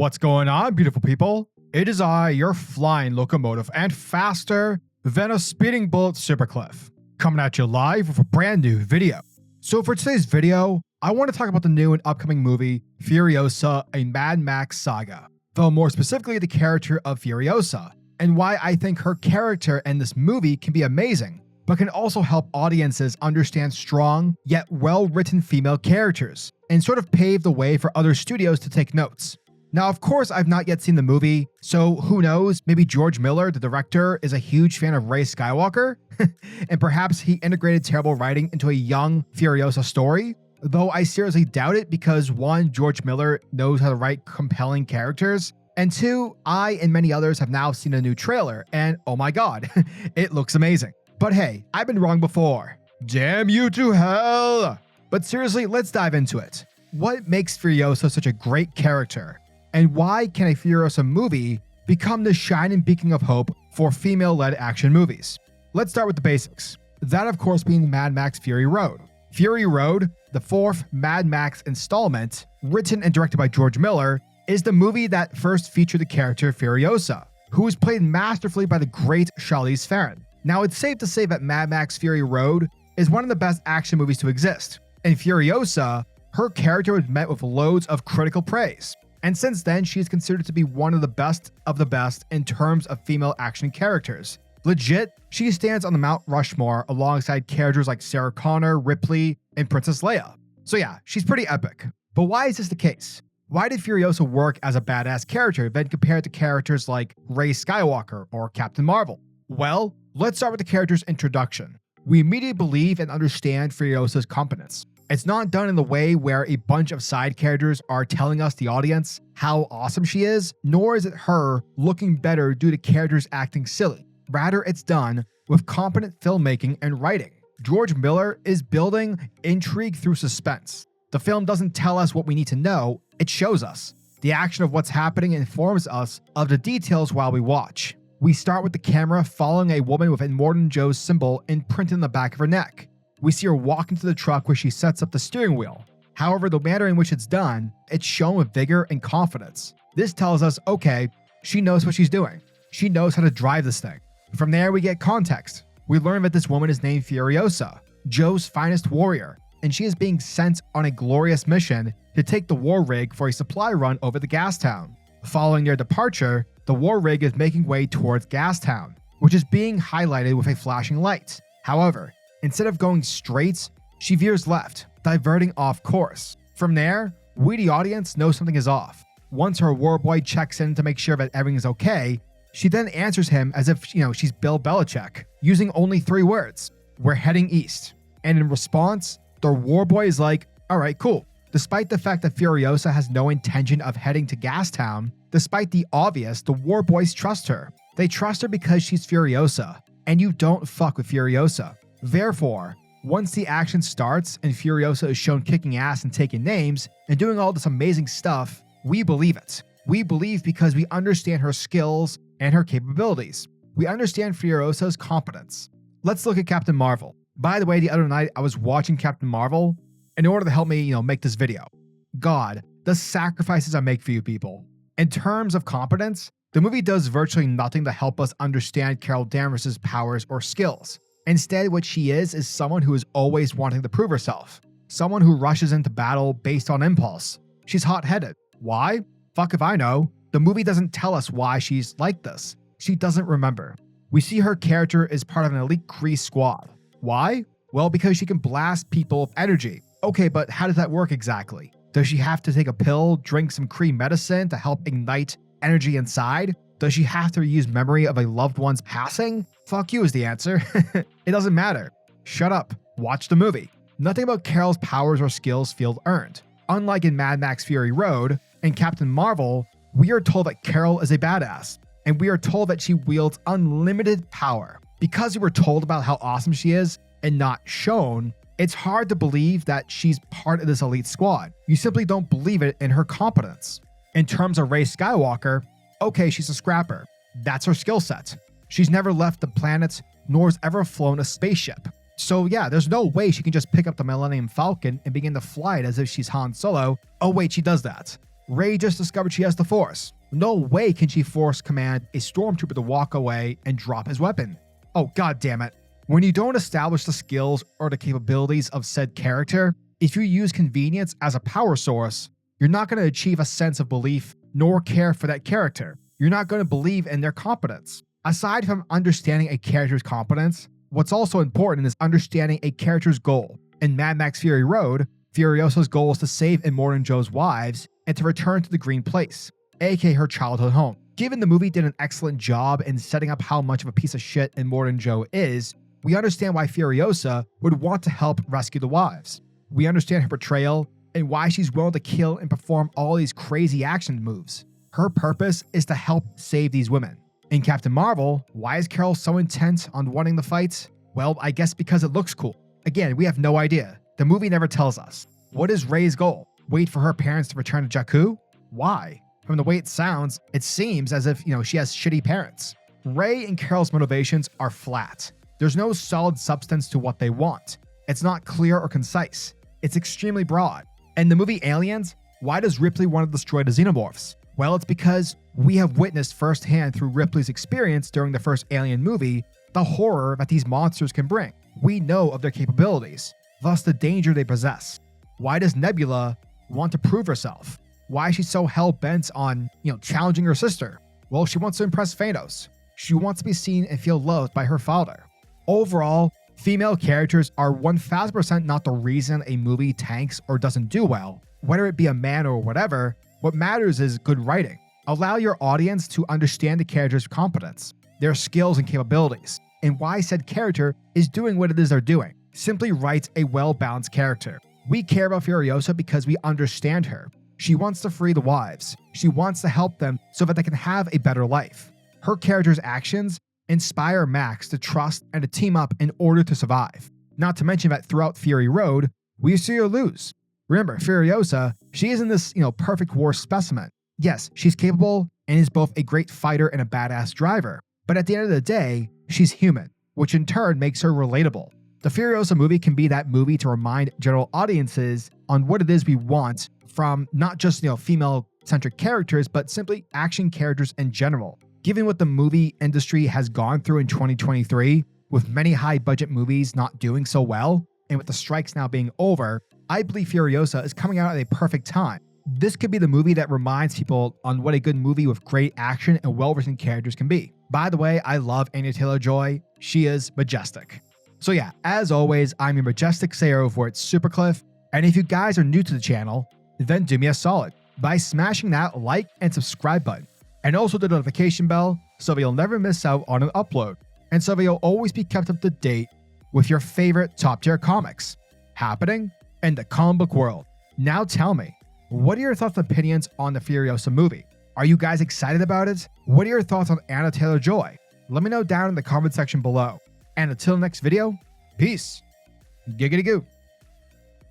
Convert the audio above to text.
What's going on, beautiful people? It is I, your flying locomotive and faster than a speeding bullet SuperCliff, coming at you live with a brand new video. So for today's video, I want to talk about the new and upcoming movie Furiosa, a Mad Max saga, though more specifically the character of Furiosa, and why I think her character in this movie can be amazing, but can also help audiences understand strong yet well-written female characters, and sort of pave the way for other studios to take notes. Now, of course, I've not yet seen the movie, so who knows, maybe George Miller, the director, is a huge fan of Rey Skywalker, and perhaps he integrated terrible writing into a young Furiosa story, though I seriously doubt it because 1, George Miller knows how to write compelling characters, and 2, I and many others have now seen a new trailer, and oh my god, it looks amazing. But hey, I've been wrong before. Damn you to hell! But seriously, let's dive into it. What makes Furiosa such a great character? And why can a Furiosa movie become the shining beacon of hope for female-led action movies? Let's start with the basics. That, of course, being Mad Max Fury Road. Fury Road, the 4th Mad Max installment, written and directed by George Miller, is the movie that first featured the character Furiosa, who was played masterfully by the great Charlize Theron. Now, it's safe to say that Mad Max Fury Road is one of the best action movies to exist. In Furiosa, her character was met with loads of critical praise. And since then, she is considered to be one of the best in terms of female action characters. Legit, she stands on the Mount Rushmore alongside characters like Sarah Connor, Ripley, and Princess Leia. So yeah, she's pretty epic. But why is this the case? Why did Furiosa work as a badass character when compared to characters like Rey Skywalker or Captain Marvel? Well, let's start with the character's introduction. We immediately believe and understand Furiosa's competence. It's not done in the way where a bunch of side characters are telling us, the audience, how awesome she is, nor is it her looking better due to characters acting silly. Rather, it's done with competent filmmaking and writing. George Miller is building intrigue through suspense. The film doesn't tell us what we need to know, it shows us. The action of what's happening informs us of the details while we watch. We start with the camera following a woman with Immortan Joe's symbol imprinted in the back of her neck. We see her walk into the truck where she sets up the steering wheel. However, the manner in which it's done, it's shown with vigor and confidence. This tells us, okay, she knows what she's doing. She knows how to drive this thing. From there, we get context. We learn that this woman is named Furiosa, Joe's finest warrior, and she is being sent on a glorious mission to take the war rig for a supply run over the gas town. Following their departure, the war rig is making way towards gas town, which is being highlighted with a flashing light. However, instead of going straight, she veers left, diverting off course. From there, we the audience know something is off. Once her war boy checks in to make sure that everything is okay, she then answers him as if, she's Bill Belichick, using only 3 words. We're heading east. And in response, the war boy is like, alright, cool. Despite the fact that Furiosa has no intention of heading to Gastown, despite the obvious, the war boys trust her. They trust her because she's Furiosa, and you don't fuck with Furiosa. Therefore, once the action starts and Furiosa is shown kicking ass and taking names and doing all this amazing stuff, we believe it. We believe because we understand her skills and her capabilities. We understand Furiosa's competence. Let's look at Captain Marvel. By the way, the other night I was watching Captain Marvel in order to help me, make this video. God, the sacrifices I make for you people. In terms of competence, the movie does virtually nothing to help us understand Carol Danvers' powers or skills. Instead, what she is someone who is always wanting to prove herself. Someone who rushes into battle based on impulse. She's hot-headed. Why? Fuck if I know. The movie doesn't tell us why she's like this. She doesn't remember. We see her character is part of an elite Kree squad. Why? Well, because she can blast people with energy. Okay, but how does that work exactly? Does she have to take a pill, drink some Kree medicine to help ignite energy inside? Does she have to use memory of a loved one's passing? Fuck you is the answer. It doesn't matter. Shut up. Watch the movie. Nothing about Carol's powers or skills feels earned. Unlike in Mad Max Fury Road and Captain Marvel, we are told that Carol is a badass, and we are told that she wields unlimited power. Because we were told about how awesome she is and not shown, it's hard to believe that she's part of this elite squad. You simply don't believe it in her competence. In terms of Rey Skywalker, okay, she's a scrapper. That's her skill set. She's never left the planet, nor has ever flown a spaceship. So yeah, there's no way she can just pick up the Millennium Falcon and begin to fly it as if she's Han Solo. Oh wait, she does that. Rey just discovered she has the Force. No way can she Force command a stormtrooper to walk away and drop his weapon. Oh, god damn it. When you don't establish the skills or the capabilities of said character, if you use convenience as a power source, you're not going to achieve a sense of belief nor care for that character. You're not going to believe in their competence. Aside from understanding a character's competence, what's also important is understanding a character's goal. In Mad Max Fury Road, Furiosa's goal is to save Immortan Joe's wives and to return to the Green Place, aka her childhood home. Given the movie did an excellent job in setting up how much of a piece of shit Immortan Joe is, we understand why Furiosa would want to help rescue the wives. We understand her portrayal and why she's willing to kill and perform all these crazy action moves. Her purpose is to help save these women. In Captain Marvel, why is Carol so intent on wanting the fights? Well, I guess because it looks cool. Again, we have no idea. The movie never tells us. What is Rey's goal? Wait for her parents to return to Jakku? Why? From the way it sounds, it seems as if, she has shitty parents. Rey and Carol's motivations are flat. There's no solid substance to what they want. It's not clear or concise. It's extremely broad. In the movie Aliens, why does Ripley want to destroy the xenomorphs? Well, it's because we have witnessed firsthand through Ripley's experience during the first Alien movie the horror that these monsters can bring. We know of their capabilities, thus the danger they possess. Why does Nebula want to prove herself? Why is she so hell-bent on, challenging her sister? Well, she wants to impress Thanos. She wants to be seen and feel loved by her father. Overall, female characters are 1000% not the reason a movie tanks or doesn't do well. Whether it be a man or whatever, what matters is good writing. Allow your audience to understand the character's competence, their skills and capabilities, and why said character is doing what it is they're doing. Simply write a well-balanced character. We care about Furiosa because we understand her. She wants to free the wives. She wants to help them so that they can have a better life. Her character's actions inspire Max to trust and to team up in order to survive. Not to mention that throughout Fury Road, we see her lose. Remember, Furiosa, she isn't this, perfect war specimen. Yes, she's capable and is both a great fighter and a badass driver. But at the end of the day, she's human, which in turn makes her relatable. The Furiosa movie can be that movie to remind general audiences on what it is we want from not just, female-centric characters, but simply action characters in general. Given what the movie industry has gone through in 2023, with many high-budget movies not doing so well, and with the strikes now being over, I believe Furiosa is coming out at a perfect time. This could be the movie that reminds people on what a good movie with great action and well-written characters can be. By the way, I love Anya Taylor-Joy. She is majestic. So yeah, as always, I'm your majestic sayer over at SuperCliff, and if you guys are new to the channel, then do me a solid by smashing that like and subscribe button, and also the notification bell so that you'll never miss out on an upload, and so that you'll always be kept up to date with your favorite top-tier comics happening in the comic book world. Now tell me, what are your thoughts and opinions on the Furiosa movie? Are you guys excited about it? What are your thoughts on Anya Taylor-Joy? Let me know down in the comment section below. And until next video, peace. Giggity goo.